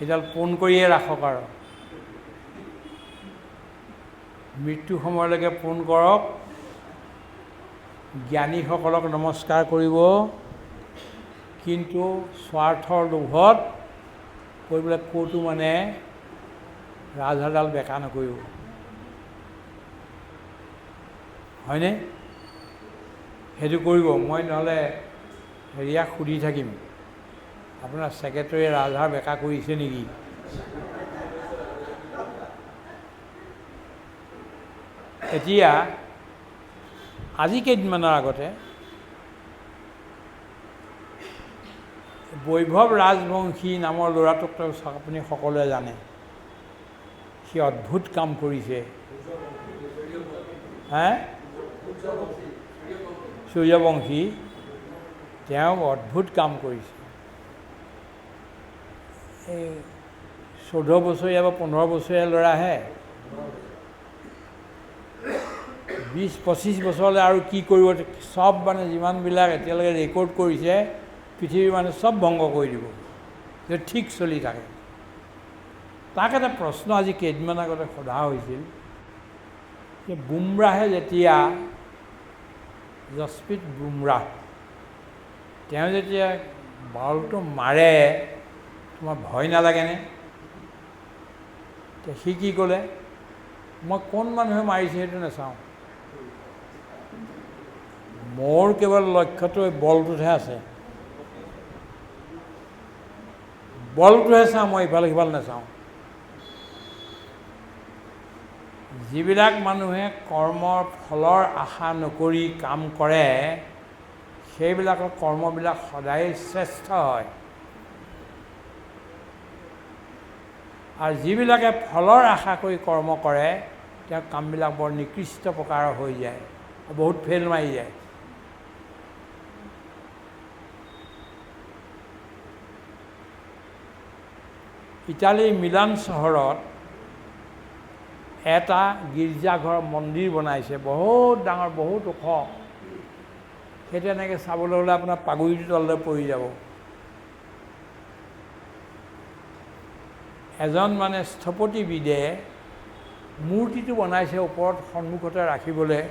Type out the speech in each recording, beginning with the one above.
এইডাল পোন কৰিয়ে ৰাখক আৰু মৃত্যু সময়লৈকে পোন কৰক। জ্ঞানীসকলক নমস্কাৰ কৰিব, কিন্তু স্বাৰ্থৰ লোভত কৰিবলৈ ক'তো মানে ৰাজহাড়ডাল বেকা নকৰিব। হয়নে? সেইটো কৰিব। মই নহ'লে হেৰিয়াক সুধি থাকিম, আপোনাৰ ছেক্ৰেটাৰীয়ে ৰাজহাড় বেকা কৰিছে নেকি? এতিয়া আজি কেইদিনমানৰ আগতে বৈভৱ ৰাজবংশী নামৰ ল'ৰাটোক আপুনি সকলোৱে জানে। সি অদ্ভুত কাম কৰিছে। হে? সূৰ্যবংশী, তেওঁ অদ্ভুত কাম কৰিছে। এই 14 বছৰীয়া বা 15 বছৰীয়া ল'ৰাহে 20-25 বছৰলৈ আৰু কি কৰিব, চব মানে যিমানবিলাক এতিয়ালৈকে ৰেকৰ্ড কৰিছে পৃথিৱীৰ মানে চব ভংগ কৰি দিব, যে ঠিক চলি থাকে। তাক এটা প্ৰশ্ন আজি কেইদিনমান আগতে সোধা হৈছিল যে বুমৰাহে যেতিয়া, জছপ্ৰীত বুমৰাহ, তেওঁ যেতিয়া বলটো মাৰে তোমাৰ ভয় নালাগেনে? সি কি ক'লে, মই কোন মানুহে মাৰিছে সেইটো নাচাওঁ, মোৰ কেৱল লক্ষ্যটো বলটোতহে আছে, বলটোহে চাওঁ, মই ইফালে সিফালে নাচাওঁ। যিবিলাক মানুহে কৰ্মৰ ফলৰ আশা নকৰি কাম কৰে, সেইবিলাকৰ কৰ্মবিলাক সদায় শ্ৰেষ্ঠ হয়। আৰু যিবিলাকে ফলৰ আশা কৰি কৰ্ম কৰে, তেওঁৰ কামবিলাক বৰ নিকৃষ্ট প্ৰকাৰৰ হৈ যায়, বহুত ফেইল মাৰি যায়। ইটালীৰ মিলান চহৰত এটা গীৰ্জাঘৰ মন্দিৰ বনাইছে, বহুত ডাঙৰ, বহুত ওখ। সেইটো এনেকৈ চাবলৈ হ'লে আপোনাৰ পাগুৰিটোৰ তললৈ পৰি যাব। এজন মানে স্থপতিবিদে মূৰ্তিটো বনাইছে ওপৰত সন্মুখতে ৰাখিবলৈ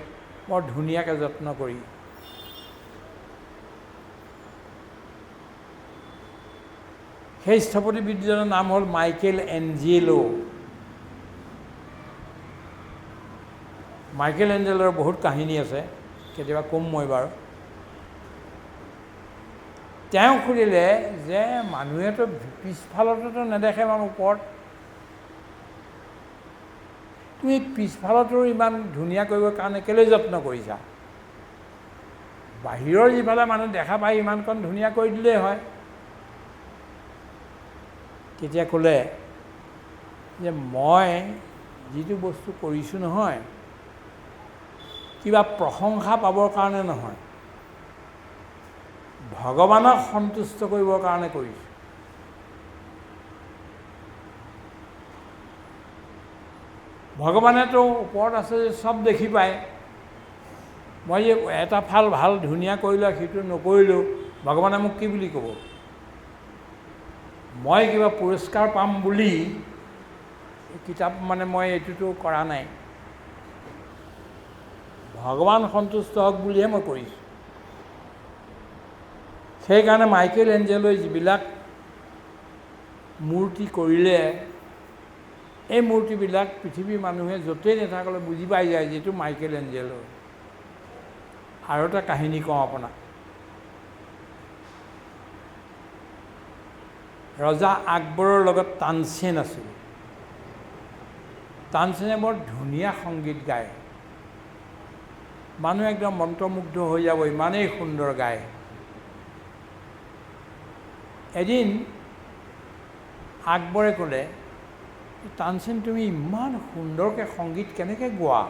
বৰ ধুনীয়াকৈ যত্ন কৰি। সেই স্থপতিবিদজনৰ নাম হ'ল মাইকেল এঞ্জেলো। মাইকেল এঞ্জেলোৰ বহুত কাহিনী আছে, কেতিয়াবা ক'ম মই বাৰু। তেওঁ সুধিলে যে মানুহেতো পিছফালতো নেদেখে মানুহ ওপৰত, তুমি পিছফালতো ইমান ধুনীয়া কৰিবৰ কাৰণে কেলৈ যত্ন কৰিছা? বাহিৰৰ যিফালে মানুহ দেখা পায় ইমানকণ ধুনীয়া কৰি দিলেই হয়। তেতিয়া ক'লে যে মই যিটো বস্তু কৰিছোঁ নহয়, কিবা প্ৰশংসা পাবৰ কাৰণে নহয়, ভগৱানক সন্তুষ্ট কৰিবৰ কাৰণে কৰিছোঁ। ভগৱানেতো ওপৰত আছে যে চব দেখি পায়। মই যে এটা ফাল ভাল ধুনীয়া কৰিলোঁ সেইটো নকৰিলোঁ, ভগৱানে মোক কি বুলি ক'ব? মই কিবা পুৰস্কাৰ পাম বুলি কিতাপ মানে মই এইটোতো কৰা নাই, ভগৱান সন্তুষ্ট হওক বুলিহে মই কৰিছোঁ। সেইকাৰণে মাইকেল এঞ্জেলোই যিবিলাক মূৰ্তি কৰিলে, এই মূৰ্তিবিলাক পৃথিৱীৰ মানুহে য'তেই নাথাকলৈ বুজি পাই যায় যিটো মাইকেল এঞ্জেলো। আৰু এটা কাহিনী কওঁ আপোনাক। ৰজা আকবৰৰ লগত তানসেন আছিল। তানসেনে বৰ ধুনীয়া সংগীত গায়, মানুহ একদম মন্ত্ৰমুগ্ধ হৈ যাব, ইমানেই সুন্দৰ গায়। এদিন আকবৰে ক'লে, তানসেন তুমি ইমান সুন্দৰকৈ সংগীত কেনেকৈ গোৱা?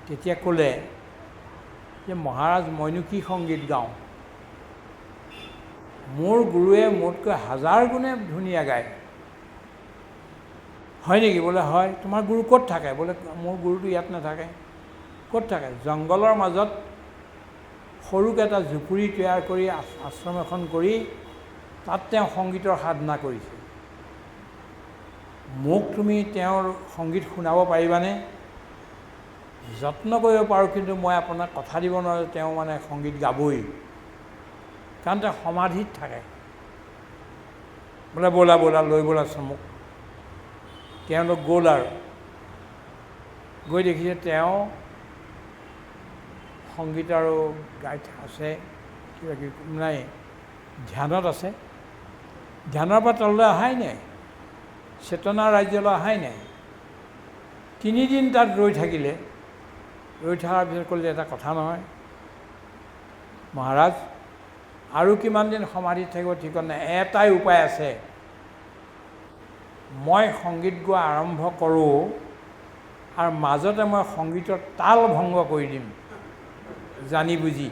তেতিয়া ক'লে যে মহাৰাজ মইনো কি সংগীত গাওঁ, মোৰ গুৰুৱে মোতকৈ 1000 গুণে ধুনীয়া গায়। হয় নেকি? বোলে হয়। তোমাৰ গুৰু ক'ত থাকে? বোলে মোৰ গুৰুটো ইয়াত নাথাকে। ক'ত থাকে? জংঘলৰ মাজত সৰুকৈ এটা জুপুৰি তৈয়াৰ কৰি আশ্ৰম এখন কৰি তাত তেওঁ সংগীতৰ সাধনা কৰিছে। মোক তুমি তেওঁৰ সংগীত শুনাব পাৰিবানে? যত্ন কৰিব পাৰোঁ, কিন্তু মই আপোনাক কথা দিব নোৱাৰোঁ তেওঁ মানে সংগীত গাবই, কাৰণ তেওঁ সমাধিত থাকে। বোলে ব'লা ব'লা লৈ ব'লাচোন মোক। তেওঁলোক গ'ল আৰু গৈ দেখিছে তেওঁ সংগীত আৰু গাই আছে, কিবা কিবি নাই, ধ্যানত আছে। ধ্যানৰ পৰা তললৈ অহাই নাই, চেতনা ৰাজ্যলৈ অহাই নাই। 3 দিন তাত ৰৈ থাকিলে। ৰৈ থকাৰ পিছত ক'লে, এটা কথা নহয় মহাৰাজ, আৰু কিমান দিন সমাধিত থাকিব ঠিক নাই, এটাই উপায় আছে। মই সংগীত গোৱা আৰম্ভ কৰোঁ আৰু মাজতে মই সংগীতৰ তাল ভংগ কৰি দিম জানি বুজি,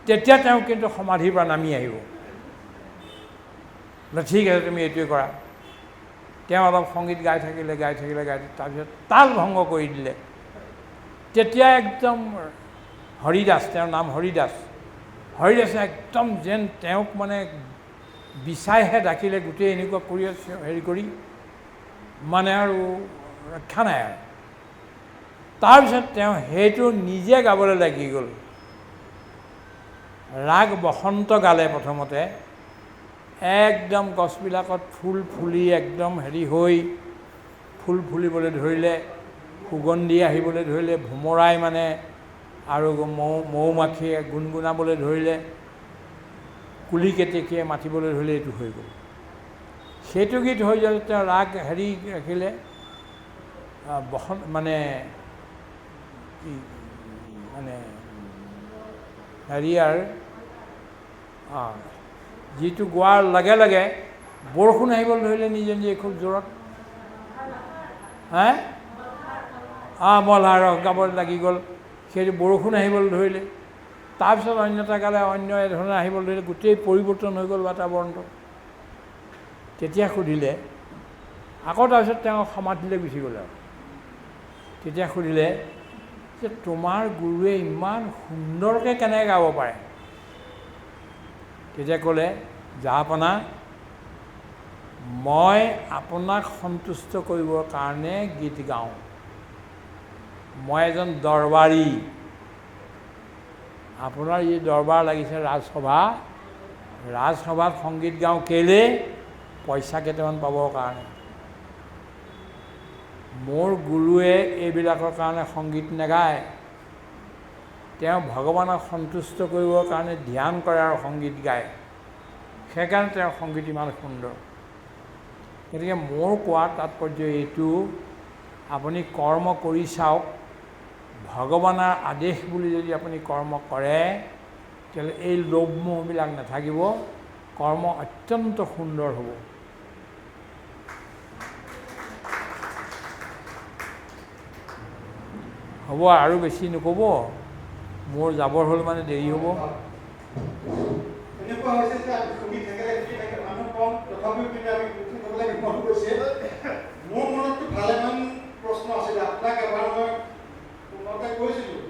তেতিয়া তেওঁ কিন্তু সমাধিৰ পৰা নামি আহিব। ঠিক আছে, তুমি এইটোৱে কৰা। তেওঁ অলপ সংগীত গাই থাকিলে, তাৰপিছত তাল ভংগ কৰি দিলে। তেতিয়া একদম হৰিদাস, তেওঁৰ নাম হৰিদাস, হৰিদাসে একদম যেন তেওঁক মানে বিচাইহে ডাকিলে, গোটেই এনেকুৱা কৰি হেৰি কৰি মানে আৰু ৰক্ষা নাই আৰু। তাৰপিছত তেওঁ সেইটো নিজে গাবলৈ লাগি গ'ল। ৰাগ বসন্ত গালে প্ৰথমতে, একদম গছবিলাকত ফুল ফুলি একদম হেৰি হৈ ফুল ফুলিবলৈ ধৰিলে, সুগন্ধি আহিবলৈ ধৰিলে, ভোমৰাই মানে আৰু মৌ মাখিয়ে গুণগুণাবলৈ ধৰিলে, কুলি কেতেকীয়ে মাতিবলৈ ধৰিলে, এইটো হৈ গ'ল। সেইটো গীত হৈ যোৱা তেওঁ ৰাগ হেৰি ৰাখিলে, বসন্ত মানে কি মানে হেৰিয়াৰ যিটো গোৱাৰ লগে লগে বৰষুণ আহিবলৈ ধৰিলে নিজে নিজে খুব জোৰত। মলহাৰক গাবলৈ লাগি গ'ল, সেইটো বৰষুণ আহিবলৈ ধৰিলে। তাৰপিছত অন্য এটা গালে অন্য এধৰণে আহিবলৈ ধৰিলে, গোটেই পৰিৱৰ্তন হৈ গ'ল বাতাৱৰণটো। তেতিয়া সুধিলে আকৌ, তাৰপিছত তেওঁ সমাধিলৈ গুচি গ'ল আৰু। তেতিয়া সুধিলে যে তোমাৰ গুৰুৱে ইমান সুন্দৰকৈ কেনেকৈ গাব পাৰে? তেতিয়া ক'লে, জাহাপনা, মই আপোনাক সন্তুষ্ট কৰিবৰ কাৰণে গীত গাওঁ। মই এজন দৰবাৰী। আপোনাৰ যি দৰবাৰ লাগিছে ৰাজসভাত সংগীত গাওঁ কেলৈ? পইচা কেইটামান পাবৰ কাৰণে। মোৰ গুৰুৱে এইবিলাকৰ কাৰণে সংগীত নাগায়, তেওঁ ভগৱানক সন্তুষ্ট কৰিবৰ কাৰণে ধ্যান কৰে আৰু সংগীত গায়, সেইকাৰণে তেওঁৰ সংগীত ইমান সুন্দৰ। গতিকে মোৰ কোৱাৰ তাৎপৰ্য এইটো, আপুনি কৰ্ম কৰি চাওক, ভগৱানৰ আদেশ বুলি যদি আপুনি কৰ্ম কৰে, তেতিয়াহ'লে এই লোভমোহবিলাক নাথাকিব, কৰ্ম অত্যন্ত সুন্দৰ হ'ব। হ'ব, আৰু বেছি নক'ব, মোৰ যাবৰ হ'ল মানে দেৰি হ'ব। এনেকুৱা হৈছে যে মানুহ কম, তথাপিও কিন্তু আমি মন কৰিছে। মোৰ মনততো ভালেমান প্ৰশ্ন আছিলে, আপোনাক এবাৰ মই ফোনতে কৈছিলোঁ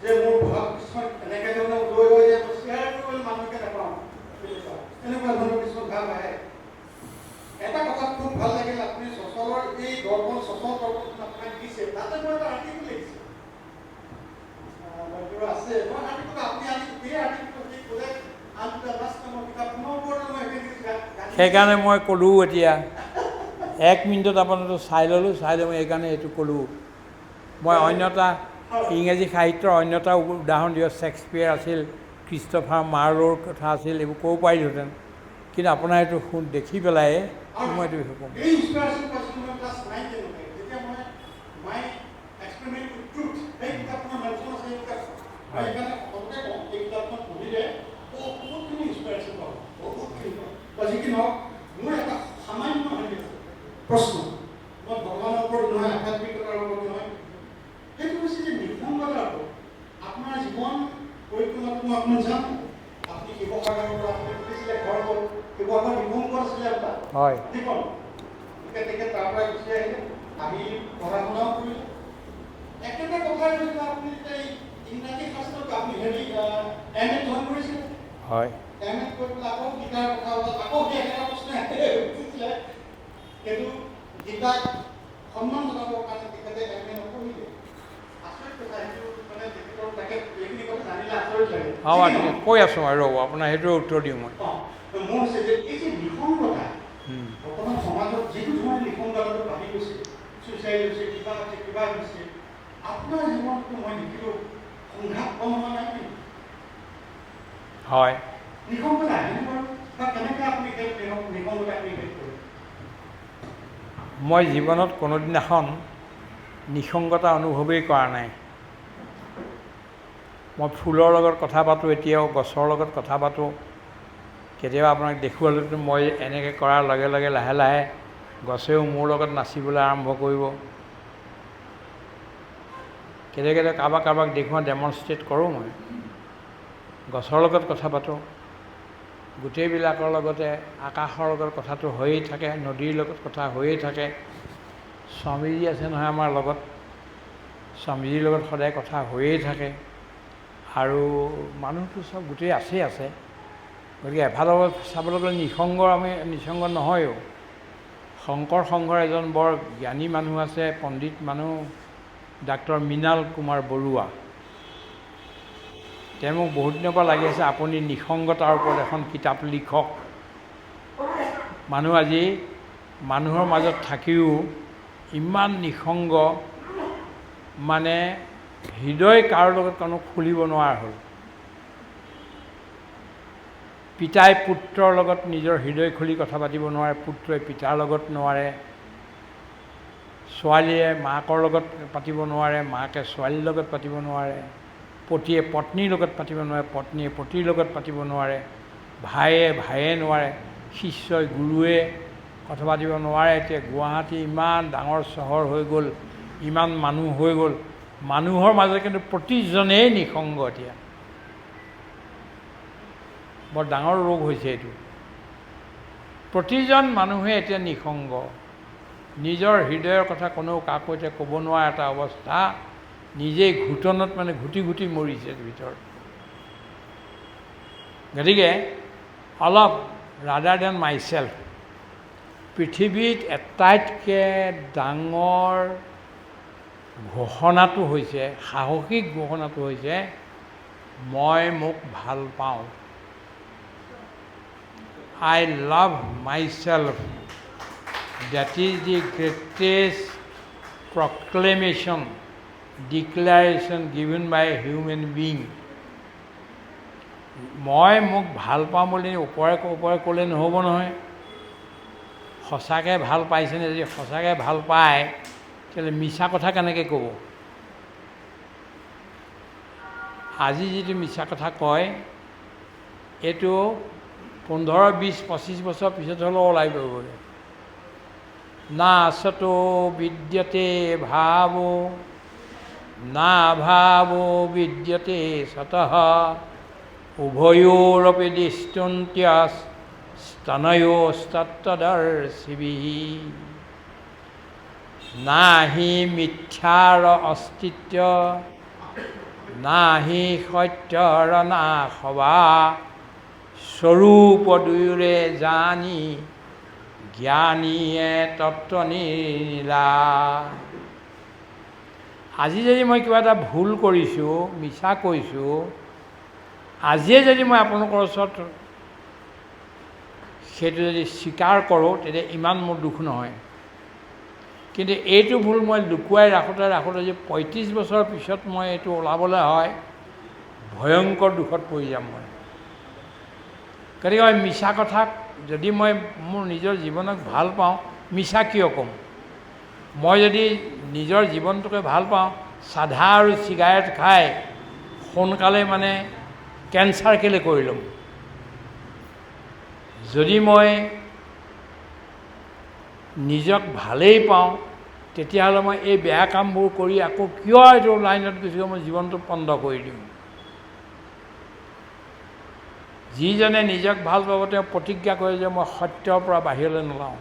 যে মোৰ ভাৱ কিছুমান এনেকৈ ধৰণৰ উদয় হৈ যায়, শ্বেয়াৰ কৰিবলৈ মানুহকে নাপাওঁ, এনেকুৱা ধৰণৰ কিছুমান ভাৱ আহে। এটা কথা খুব ভাল লাগিল, আপুনি চচলৰ এই দৰ্পণ আপোনাক দিছে, তাতে মই এটা আৰ্টিকেল লিখিছোঁ আছে, মই আৰ্টিকেল আপুনি এই আৰ্টিকেলটো ক'লে সেইকাৰণে মই ক'লোঁ, এতিয়া 1 মিনিটত আপোনালোকে চাই ল'লোঁ, চাই লৈ মই সেইকাৰণে এইটো ক'লোঁ। মই অন্যতা ইংৰাজী সাহিত্যৰ অন্যতা উদাহৰণ দিব, শ্বেক্সপিয়েৰ আছিল, ক্ৰিষ্টফাৰ মাৰ্লোৰ কথা আছিল, এইবোৰ ক'ব পাৰিলোহেঁতেন, কিন্তু আপোনাৰ এইটো দেখি পেলাই মই এইটো বিষয়ে ক'ম। মোৰ এটা সামান্য প্ৰশ্ন, মই ভগৱানৰ ওপৰত নহয়, আধ্যাত্মিকতাৰ ওপৰত নহয়, সেইটো হৈছে যে নিসংগতাৰ ওপৰত আপোনাৰ জীৱন পৰিক্ৰমাটো মই আপোনাক জানো। আপুনি শিৱসাগৰৰ পৰা আপুনি উঠিছিলে, ঘৰ হ'ল শিৱসাগৰ দিবংকৰ আছিলে আপোনাৰ, হয়, তেখেত তাৰ পৰা গুচি আহিলে, আহি পঢ়া শুনাও কৰিলে। একেটা কথাই কৈছিলে, আপুনি যেতিয়া ইংৰাজী শাস্ত্ৰত আপুনি MA জইন কৰিছিলে, হয়। এম এত কৰি পেলাই আকৌ গীতাৰ কথা হ'ল, আকৌ সেই একেটা প্ৰশ্ন উঠিছিলে। কিন্তু গীতাক সন্মান জনাবৰ কাৰণে তেখেতে এম এ নপঢ়িলে। আচৰিত কথা, সেইটো মানে তেখেতৰ তাকে এইখিনি কথা জানিলে আচৰিত লাগে। কৈ আছোঁ আৰু ৰ'ব, আপোনাৰ সেইটোৱে উত্তৰ দিওঁ মই। মোৰ হৈছে যে এই যে নিসংগতা, বৰ্তমান সমাজত যিটো ধৰণে নিসংগতাটো বাঢ়ি গৈছে, ছুইচাইড হৈছে, কিবা হৈছে, আপোনাৰ জীৱনটো মই দেখিলোঁ সংঘাত কম হোৱা নাই কিন্তু। হয়, নিসংগতা আহেনে বাৰু, বা কেনেকৈ আপুনি নিসংগতা আপুনি শেষ কৰে? মই জীৱনত কোনোদিনাখন নিসংগতা অনুভৱেই কৰা নাই। মই ফুলৰ লগত কথা পাতোঁ, এতিয়াও গছৰ লগত কথা পাতোঁ। কেতিয়াবা আপোনাক দেখুৱালেতো মই এনেকৈ কৰাৰ লগে লগে লাহে লাহে গছেও মোৰ লগত নাচিবলৈ আৰম্ভ কৰিব। কেতিয়াবা কাৰোবাক দেখুৱাওঁ, ডেমনষ্ট্ৰেট কৰোঁ। মই গছৰ লগত কথা পাতোঁ, গোটেইবিলাকৰ লগতে আকাশৰ লগত কথাটো হৈয়ে থাকে, নদীৰ লগত কথা হৈয়ে থাকে। স্বামীজী আছে নহয় আমাৰ লগত, স্বামীজীৰ লগত সদায় কথা হৈয়ে থাকে। আৰু মানুহটো চব গোটেই আছে। গতিকে এফালৰ চাবলৈ গ'লে নিসংগ নহয়ও। শংকৰ সংঘৰ এজন বৰ জ্ঞানী মানুহ আছে, পণ্ডিত মানুহ, ডাক্তৰ মৃণাল কুমাৰ বৰুৱা। তেওঁ মোক বহুত দিনৰ পৰা লাগি আছে, আপুনি নিসংগতাৰ ওপৰত এখন কিতাপ লিখক। মানুহ আজি মানুহৰ মাজত থাকিও ইমান নিসংগ, মানে হৃদয় কাৰো লগত কোনো খুলিব নোৱাৰা হ'ল। পিতাই পুত্ৰৰ লগত নিজৰ হৃদয় খুলি কথা পাতিব নোৱাৰে, পুত্ৰই পিতাৰ লগত নোৱাৰে, ছোৱালীয়ে মাকৰ লগত পাতিব নোৱাৰে, মাকে ছোৱালীৰ লগত পাতিব নোৱাৰে, পতিয়ে পত্নীৰ লগত পাতিব নোৱাৰে, পত্নীয়ে পতিৰ লগত পাতিব নোৱাৰে, ভায়ে নোৱাৰে, শিষ্যই গুৰুৱে কথা পাতিব নোৱাৰে। এতিয়া গুৱাহাটী ইমান ডাঙৰ চহৰ হৈ গ'ল, ইমান মানুহ হৈ গ'ল, মানুহৰ মাজত কিন্তু প্ৰতিজনেই নিসংগ। এতিয়া বৰ ডাঙৰ ৰোগ হৈছে এইটো। প্ৰতিজন মানুহে এতিয়া নিসংগ, নিজৰ হৃদয়ৰ কথা কোনেও কাকো এতিয়া ক'ব নোৱাৰা এটা অৱস্থা। নিজেই ঘুটনত মানে ঘুটি মৰিছে ভিতৰত। গতিকে অলপ ৰাদাৰ দেন মাই চেল্ফ, পৃথিৱীত আটাইতকৈ ডাঙৰ ঘোষণাটো হৈছে, সাহসিক ঘোষণাটো হৈছে, মই মোক ভাল পাওঁ। I love myself. That is the greatest proclamation, declaration given by a human being. মই মোক ভাল পাওঁ বুলি ওপৰে ক'লে নহ'ব নহয়। সঁচাকৈ ভাল পাইছেনে? যদি সঁচাকৈ ভাল পায়, তেতিয়াহ'লে মিছা কথা কেনেকৈ ক'ব? আজি যিটো মিছা কথা কয়, এইটো 15, 20, 25 বছৰ পিছত হ'লেও ওলাই পৰিবগৈ। না সতো বিদ্যতে ভাৱো, না ভাৱো বিদ্যতে সতঃ, উভয়োৰপি দৃষ্টন্ত্যস স্তনয়োস্তত্তদৰ্শিভিঃ। নাহি মিথ্যাৰ অস্তিত্ব, নাহি সত্যৰ নাশবা, স্বৰূপ দুয়োৰে জানি জ্ঞানীয়ে তত্ত্ব নিৰ্ণীলা। আজি যদি মই কিবা এটা ভুল কৰিছোঁ, মিছা কৈছোঁ, আজিয়ে যদি মই আপোনালোকৰ ওচৰত সেইটো যদি স্বীকাৰ কৰোঁ, তেতিয়া ইমান মোৰ দুখ নহয়। কিন্তু এইটো ভুল মই লুকুৱাই ৰাখোঁতে যে 35 বছৰৰ পিছত মই এইটো ওলাবলৈ হয়, ভয়ংকৰ দুখত পৰি যাম মই। গতিকে মই মিছা কথাক, যদি মই মোৰ নিজৰ জীৱনক ভাল পাওঁ, মিছা কিয় ক'ম? মই যদি নিজৰ জীৱনটোকে ভাল পাওঁ, চাধা আৰু চিগাৰেট খাই সোনকালে মানে কেঞ্চাৰ কেলৈ কৰি ল'ম? যদি মই নিজক ভালেই পাওঁ, তেতিয়াহ'লে মই এই বেয়া কামবোৰ কৰি আকৌ কিয় এইটো লাইনত গুচি মই জীৱনটো পণ্ড কৰি দিম? যিজনে নিজক ভাল পাব, তেওঁ প্ৰতিজ্ঞা কৰে যে মই সত্যৰ পৰা বাহিৰলৈ নোলাওঁ।